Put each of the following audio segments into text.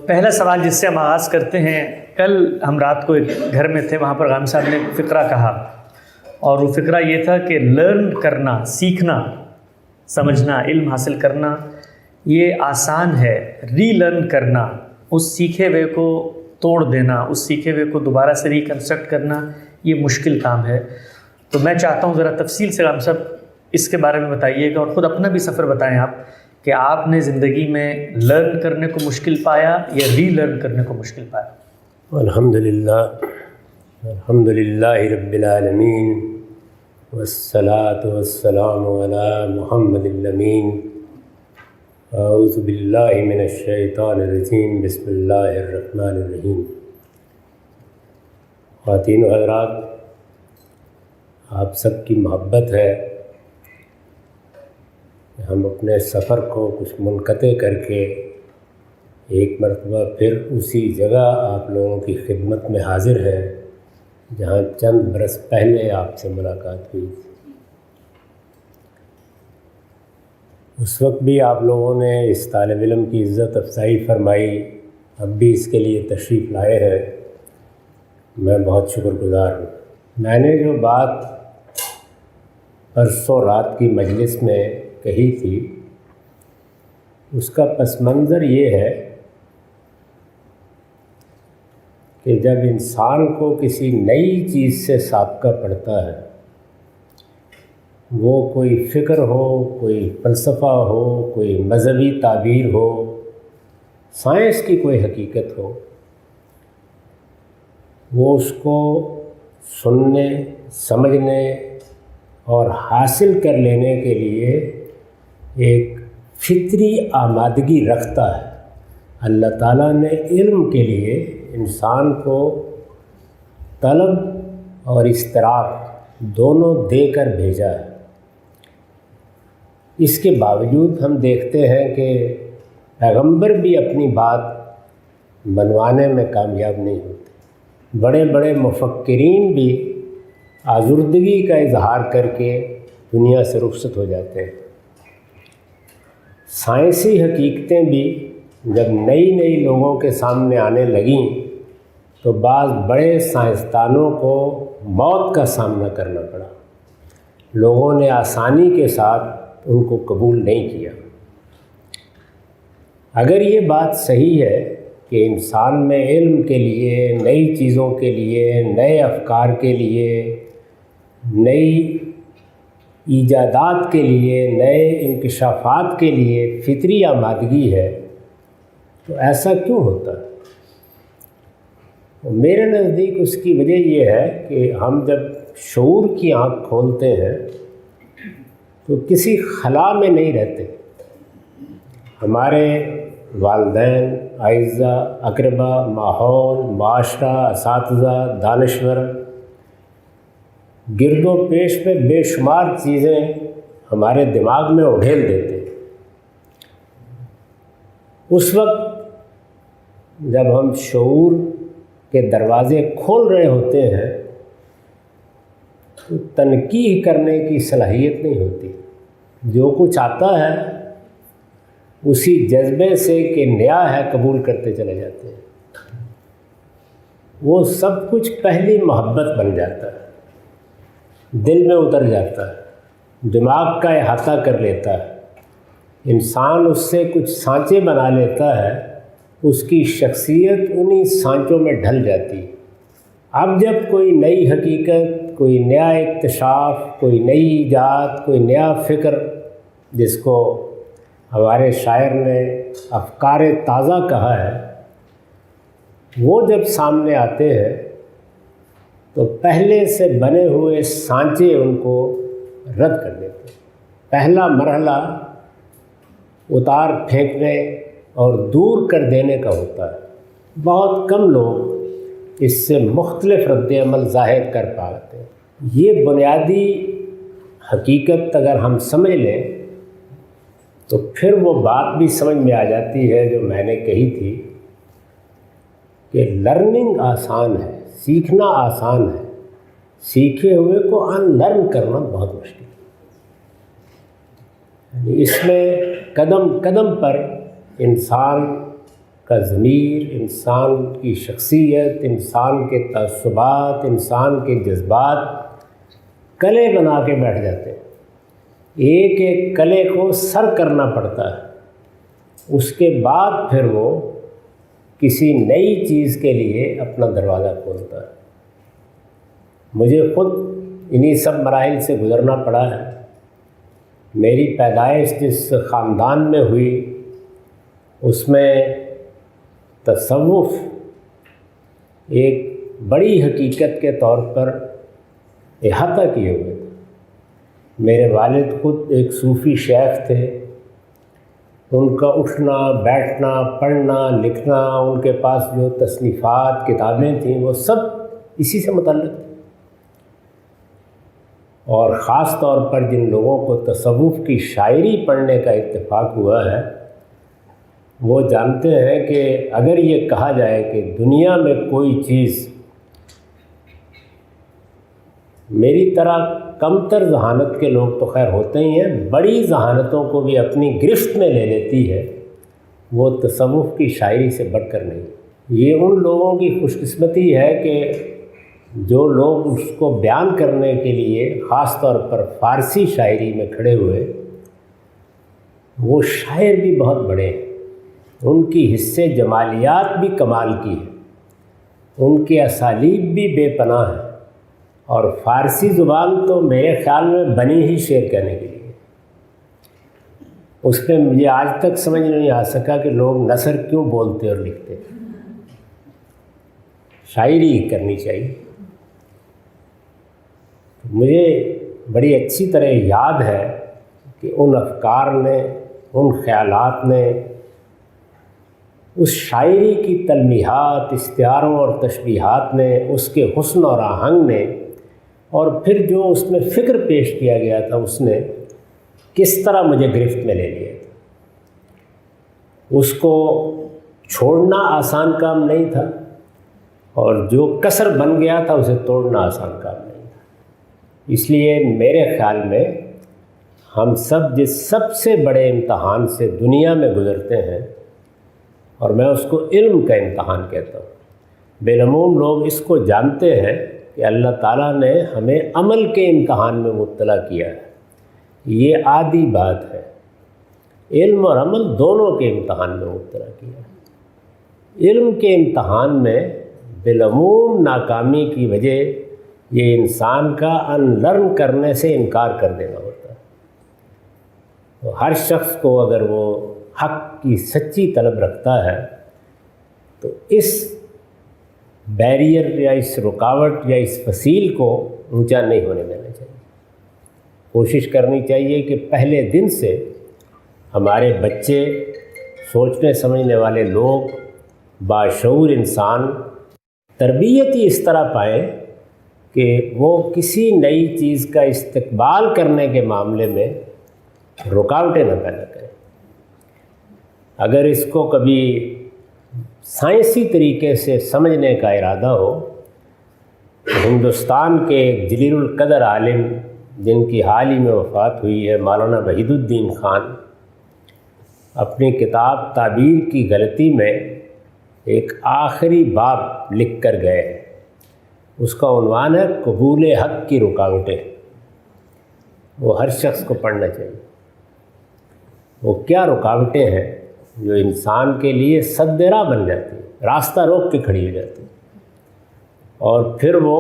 پہلا سوال جس سے ہم آغاز کرتے ہیں، کل ہم رات کو ایک گھر میں تھے، وہاں پر غانم صاحب نے ایک فقرہ کہا، اور وہ فقرہ یہ تھا کہ لرن کرنا، سیکھنا، سمجھنا، علم حاصل کرنا یہ آسان ہے، ری لرن کرنا، اس سیکھے ہوئے کو توڑ دینا، اس سیکھے ہوئے کو دوبارہ سے ریکنسٹرکٹ کرنا یہ مشکل کام ہے۔ تو میں چاہتا ہوں ذرا تفصیل سے غانم صاحب اس کے بارے میں بتائیے گا، اور خود اپنا بھی سفر بتائیں آپ کہ آپ نے زندگی میں لرن کرنے کو مشکل پایا یا ری لرن کرنے کو مشکل پایا۔ الحمد للہ رب العالمین والصلاة والسلام علی محمد الامین۔ اعوذ باللہ من الشیطان الرجیم، بسم اللہ الرحمن الرحیم۔ خواتین و حضرات، آپ سب کی محبت ہے کہ ہم اپنے سفر کو کچھ منقطع کر کے ایک مرتبہ پھر اسی جگہ آپ لوگوں کی خدمت میں حاضر ہیں جہاں چند برس پہلے آپ سے ملاقات ہوئی تھی۔ اس وقت بھی آپ لوگوں نے اس طالب علم کی عزت افزائی فرمائی، اب بھی اس کے لیے تشریف لائے ہیں، میں بہت شکر گزار ہوں۔ میں نے جو بات پرسوں رات کی مجلس میں کہی تھی اس کا پس منظر یہ ہے کہ جب انسان کو کسی نئی چیز سے سابقہ پڑتا ہے، وہ کوئی فکر ہو، کوئی فلسفہ ہو، کوئی مذہبی تعبیر ہو، سائنس کی کوئی حقیقت ہو، وہ اس کو سننے، سمجھنے اور حاصل کر لینے کے لیے ایک فطری آمادگی رکھتا ہے۔ اللہ تعالیٰ نے علم کے لیے انسان کو طلب اور اشتراک دونوں دے کر بھیجا ہے۔ اس کے باوجود ہم دیکھتے ہیں کہ پیغمبر بھی اپنی بات منوانے میں کامیاب نہیں ہوتے، بڑے بڑے مفکرین بھی آزردگی کا اظہار کر کے دنیا سے رخصت ہو جاتے ہیں۔ سائنسی حقیقتیں بھی جب نئی نئی لوگوں کے سامنے آنے لگیں تو بعض بڑے سائنسدانوں کو موت کا سامنا کرنا پڑا، لوگوں نے آسانی کے ساتھ ان کو قبول نہیں کیا۔ اگر یہ بات صحیح ہے کہ انسان میں علم کے لیے، نئی چیزوں کے لیے، نئے افکار کے لیے، نئی ایجادات کے لیے، نئے انکشافات کے لیے فطری آمادگی ہے، تو ایسا کیوں ہوتا ہے؟ میرے نزدیک اس کی وجہ یہ ہے کہ ہم جب شعور کی آنکھ کھولتے ہیں تو کسی خلا میں نہیں رہتے۔ ہمارے والدین، اعزاء، اقربا، ماحول، معاشرہ، اساتذہ، دانشور، گرد و پیش میں بے شمار چیزیں ہمارے دماغ میں اڑھیل دیتے۔ اس وقت جب ہم شعور کے دروازے کھول رہے ہوتے ہیں تو تنقیح کرنے کی صلاحیت نہیں ہوتی، جو کچھ آتا ہے اسی جذبے سے کہ نیا ہے قبول کرتے چلے جاتے ہیں۔ وہ سب کچھ پہلی محبت بن جاتا ہے، دل میں اتر جاتا ہے، دماغ کا احاطہ کر لیتا ہے، انسان اس سے کچھ سانچے بنا لیتا ہے، اس کی شخصیت انہی سانچوں میں ڈھل جاتی ہے۔ اب جب کوئی نئی حقیقت، کوئی نیا اکتشاف، کوئی نئی ایجاد، کوئی نیا فکر، جس کو ہمارے شاعر نے افکار تازہ کہا ہے، وہ جب سامنے آتے ہیں تو پہلے سے بنے ہوئے سانچے ان کو رد کر دیتے ہیں۔ پہلا مرحلہ اتار پھینکنے اور دور کر دینے کا ہوتا ہے۔ بہت کم لوگ اس سے مختلف رد عمل ظاہر کر پاتے ہیں۔ یہ بنیادی حقیقت اگر ہم سمجھ لیں تو پھر وہ بات بھی سمجھ میں آ جاتی ہے جو میں نے کہی تھی کہ لرننگ آسان ہے، سیکھنا آسان ہے، سیکھے ہوئے کو ان لرن کرنا بہت مشکل ہے۔ اس میں قدم قدم پر انسان کا ضمیر، انسان کی شخصیت، انسان کے تعصبات، انسان کے جذبات کلے بنا کے بیٹھ جاتے ہیں. ایک ایک کلے کو سر کرنا پڑتا ہے. اس کے بعد پھر وہ کسی نئی چیز کے لیے اپنا دروازہ کھولتا ہے. مجھے خود انہی سب مراحل سے گزرنا پڑا ہے. میری پیدائش جس خاندان میں ہوئی اس میں تصوف ایک بڑی حقیقت کے طور پر احاطہ کیے ہوئے تھے. میرے والد خود ایک صوفی شیخ تھے. ان کا اٹھنا بیٹھنا پڑھنا لکھنا، ان کے پاس جو تصنیفات کتابیں تھیں وہ سب اسی سے متعلق تھیں. اور خاص طور پر جن لوگوں کو تصوف کی شاعری پڑھنے کا اتفاق ہوا ہے وہ جانتے ہیں کہ اگر یہ کہا جائے کہ دنیا میں کوئی چیز میری طرح کمتر ذہانت کے لوگ تو خیر ہوتے ہی ہیں، بڑی ذہانتوں کو بھی اپنی گرفت میں لے لیتی ہے، وہ تصوف کی شاعری سے بڑھ کر نہیں. یہ ان لوگوں کی خوش قسمتی ہے کہ جو لوگ اس کو بیان کرنے کے لیے خاص طور پر فارسی شاعری میں کھڑے ہوئے وہ شاعر بھی بہت بڑے ہیں. ان کی حصے جمالیات بھی کمال کی ہیں، ان کے اسالیب بھی بے پناہ ہیں. اور فارسی زبان تو میرے خیال میں بنی ہی شعر کہنے کے لیے. اس پہ مجھے آج تک سمجھ نہیں آ سکا کہ لوگ نثر کیوں بولتے اور لکھتے. شاعری کرنی چاہیے. مجھے بڑی اچھی طرح یاد ہے کہ ان افکار نے، ان خیالات نے، اس شاعری کی تلمیحات، استعاروں اور تشبیہات نے، اس کے حسن اور آہنگ نے، اور پھر جو اس میں فکر پیش کیا گیا تھا اس نے کس طرح مجھے گرفت میں لے لیا تھا. اس کو چھوڑنا آسان کام نہیں تھا اور جو کسر بن گیا تھا اسے توڑنا آسان کام نہیں تھا. اس لیے میرے خیال میں ہم سب جس سب سے بڑے امتحان سے دنیا میں گزرتے ہیں، اور میں اس کو علم کا امتحان کہتا ہوں. بالعموم لوگ اس کو جانتے ہیں کہ اللہ تعالیٰ نے ہمیں عمل کے امتحان میں مبتلا کیا ہے. یہ عادی بات ہے. علم اور عمل دونوں کے امتحان میں مبتلا کیا ہے. علم کے امتحان میں بالعموم ناکامی کی وجہ یہ انسان کا ان لرن کرنے سے انکار کر دینا ہوتا ہے. تو ہر شخص کو اگر وہ حق کی سچی طلب رکھتا ہے تو اس بیریئر یا اس رکاوٹ یا اس فصیل کو اونچا نہیں ہونے دینا چاہیے. کوشش کرنی چاہیے کہ پہلے دن سے ہمارے بچے، سوچنے سمجھنے والے لوگ، باشعور انسان تربیت ہی اس طرح پائیں کہ وہ کسی نئی چیز کا استقبال کرنے کے معاملے میں رکاوٹیں نہ پیدا کریں. اگر اس کو کبھی سائنسی طریقے سے سمجھنے کا ارادہ ہو، ہندوستان کے ایک جلیل القدر عالم جن کی حال ہی میں وفات ہوئی ہے، مولانا وحید الدین خان، اپنی کتاب تعبیر کی غلطی میں ایک آخری باب لکھ کر گئے ہیں. اس کا عنوان ہے قبول حق کی رکاوٹیں. وہ ہر شخص کو پڑھنا چاہیے. وہ کیا رکاوٹیں ہیں جو انسان کے لیے سد راہ بن جاتی ہیں، راستہ روک کے کھڑی ہو جاتی ہیں، اور پھر وہ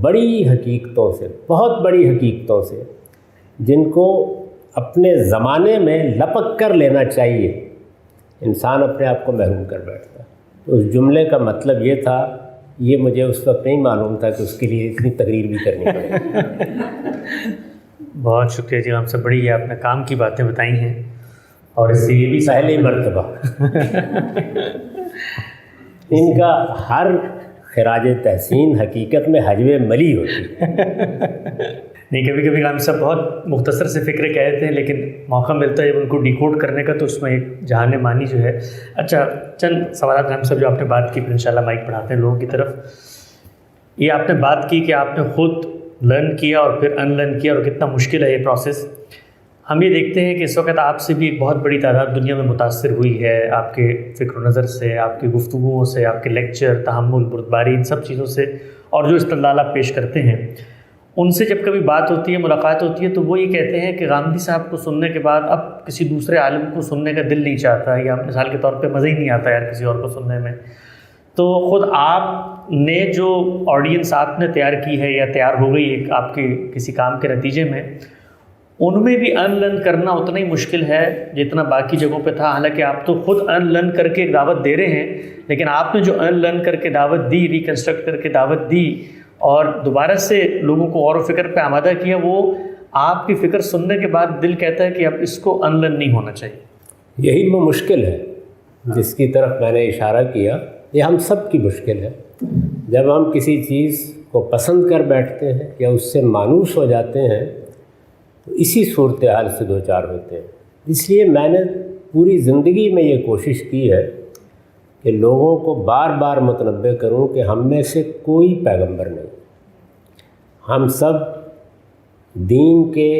بڑی حقیقتوں سے، بہت بڑی حقیقتوں سے، جن کو اپنے زمانے میں لپک کر لینا چاہیے، انسان اپنے آپ کو محروم کر بیٹھتا ہے. تو اس جملے کا مطلب یہ تھا. یہ مجھے اس وقت نہیں معلوم تھا کہ اس کے لیے اتنی تقریر بھی کرنی پڑے. بہت شکریہ جی، آپ سے بڑی آپ نے کام کی باتیں بتائی ہیں، اور اس سے یہ بھی پہلی مرتبہ ان کا ہر خراج تحسین حقیقت میں حجب ملی ہوتی ہے. نہیں، کبھی کبھی غالب صاحب بہت مختصر سے فکرے کہتے ہیں، لیکن موقع ملتا ہے ان کو ڈیکوڈ کرنے کا تو اس میں ایک جہان مانی جو ہے. اچھا، چند سوالات غالب صاحب جو آپ نے بات کی، پھر انشاءاللہ مائک پڑھاتے ہیں لوگوں کی طرف. یہ آپ نے بات کی کہ آپ نے خود لرن کیا اور پھر ان لرن کیا، اور کتنا مشکل ہے یہ پروسیس. ہم یہ دیکھتے ہیں کہ اس وقت آپ سے بھی ایک بہت بڑی تعداد دنیا میں متاثر ہوئی ہے، آپ کے فکر و نظر سے، آپ کی گفتگوؤں سے، آپ کے لیکچر، تحمل، بردباری، ان سب چیزوں سے، اور جو استدلال آپ پیش کرتے ہیں ان سے جب کبھی بات ہوتی ہے، ملاقات ہوتی ہے، تو وہ یہ کہتے ہیں کہ غامدی صاحب کو سننے کے بعد اب کسی دوسرے عالم کو سننے کا دل نہیں چاہتا، یا مثال کے طور پہ مزہ ہی نہیں آتا یار کسی اور کو سننے میں۔ تو خود آپ نے جو آڈینس آپ نے تیار کی ہے یا تیار ہو گئی ایک آپ کے کسی کام کے نتیجے میں، ان میں بھی ان لرن کرنا اتنا ہی مشکل ہے جتنا باقی جگہوں پہ تھا۔ حالانکہ آپ تو خود ان لرن کر کے ایک دعوت دے رہے ہیں، لیکن آپ نے جو ان لرن کر کے دعوت دی، ریکنسٹرکٹ کر کے دعوت دی اور دوبارہ سے لوگوں کو غور و فکر پہ آمادہ کیا، وہ آپ کی فکر سننے کے بعد دل کہتا ہے کہ اب اس کو ان لرن نہیں ہونا چاہیے۔ یہی وہ مشکل ہے جس کی طرف میں نے اشارہ کیا، یہ ہم سب کی مشکل ہے۔ جب ہم کسی چیز کو پسند کر بیٹھتے ہیں یا اس سے مانوس ہو جاتے ہیں تو اسی صورتحال سے دو چار ہوتے ہیں۔ اس لیے میں نے پوری زندگی میں یہ کوشش کی ہے کہ لوگوں کو بار بار متنبہ کروں کہ ہم میں سے کوئی پیغمبر نہیں، ہم سب دین کے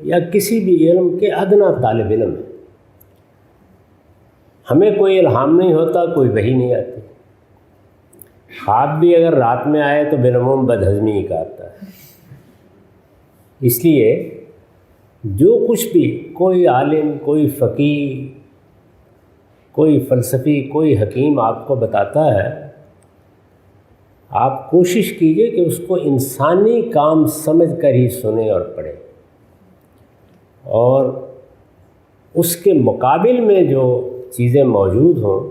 یا کسی بھی علم کے ادنا طالب علم ہیں۔ ہمیں کوئی الہام نہیں ہوتا، کوئی وحی نہیں آتی۔ خواب بھی اگر رات میں آئے تو بالعموم بدہضمی ہی کا آتا ہے۔ اس لیے جو کچھ بھی کوئی عالم، کوئی فقیہ، کوئی فلسفی، کوئی حکیم آپ کو بتاتا ہے، آپ کوشش کیجئے کہ اس کو انسانی کام سمجھ کر ہی سنیں اور پڑھیں، اور اس کے مقابل میں جو چیزیں موجود ہوں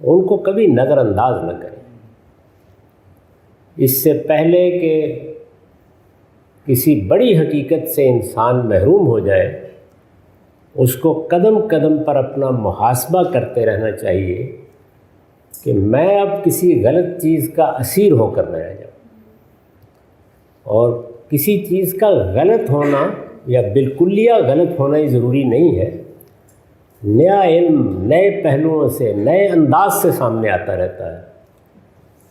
ان کو کبھی نظر انداز نہ کریں۔ اس سے پہلے کہ کسی بڑی حقیقت سے انسان محروم ہو جائے، اس کو قدم قدم پر اپنا محاسبہ کرتے رہنا چاہیے کہ میں اب کسی غلط چیز کا اسیر ہو کر نہ رہ جاؤں۔ اور کسی چیز کا غلط ہونا یا بالکلیہ غلط ہونا ہی ضروری نہیں ہے، نیا علم نئے پہلوؤں سے، نئے انداز سے سامنے آتا رہتا ہے۔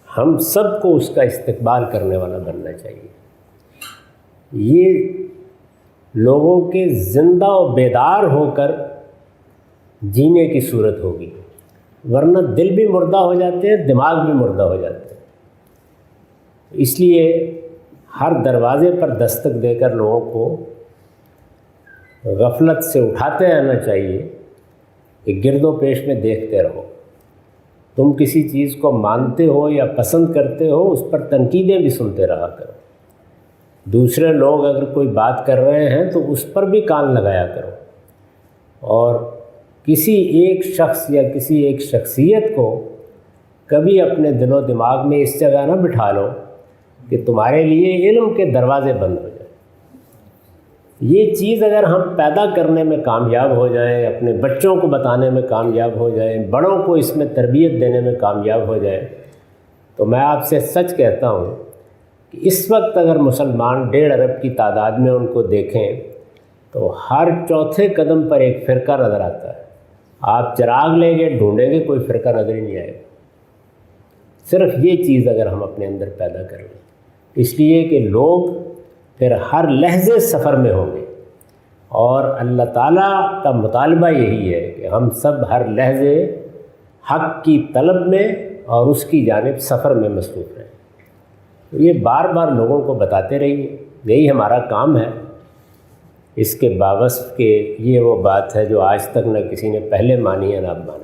ہم سب کو اس کا استقبال کرنے والا بننا چاہیے۔ یہ لوگوں کے زندہ و بیدار ہو کر جینے کی صورت ہوگی، ورنہ دل بھی مردہ ہو جاتے ہیں، دماغ بھی مردہ ہو جاتے ہیں۔ اس لیے ہر دروازے پر دستک دے کر لوگوں کو غفلت سے اٹھاتے رہنا چاہیے کہ گرد و پیش میں دیکھتے رہو۔ تم کسی چیز کو مانتے ہو یا پسند کرتے ہو، اس پر تنقیدیں بھی سنتے رہا کرو۔ دوسرے لوگ اگر کوئی بات کر رہے ہیں تو اس پر بھی کان لگایا کرو، اور کسی ایک شخص یا کسی ایک شخصیت کو کبھی اپنے دل و دماغ میں اس جگہ نہ بٹھا لو کہ تمہارے لیے علم کے دروازے بند ہو جائیں۔ یہ چیز اگر ہم پیدا کرنے میں کامیاب ہو جائیں، اپنے بچوں کو بتانے میں کامیاب ہو جائیں، بڑوں کو اس میں تربیت دینے میں کامیاب ہو جائیں، تو میں آپ سے سچ کہتا ہوں کہ اس وقت اگر مسلمان 1.5 ارب کی تعداد میں ان کو دیکھیں تو ہر چوتھے قدم پر ایک فرقہ نظر آتا ہے۔ آپ چراغ لیں گے، ڈھونڈیں گے، کوئی فرقہ نظر ہی نہیں آئے گا۔ صرف یہ چیز اگر ہم اپنے اندر پیدا کر لیں، اس لیے کہ لوگ پھر ہر لحظے سفر میں ہوں گے، اور اللہ تعالیٰ کا مطالبہ یہی ہے کہ ہم سب ہر لحظے حق کی طلب میں اور اس کی جانب سفر میں مصروف رہیں۔ تو یہ بار بار لوگوں کو بتاتے رہیے، یہی ہمارا کام ہے۔ اس کے باوصف کہ یہ وہ بات ہے جو آج تک نہ کسی نے پہلے مانی ہے نہ اب مانے۔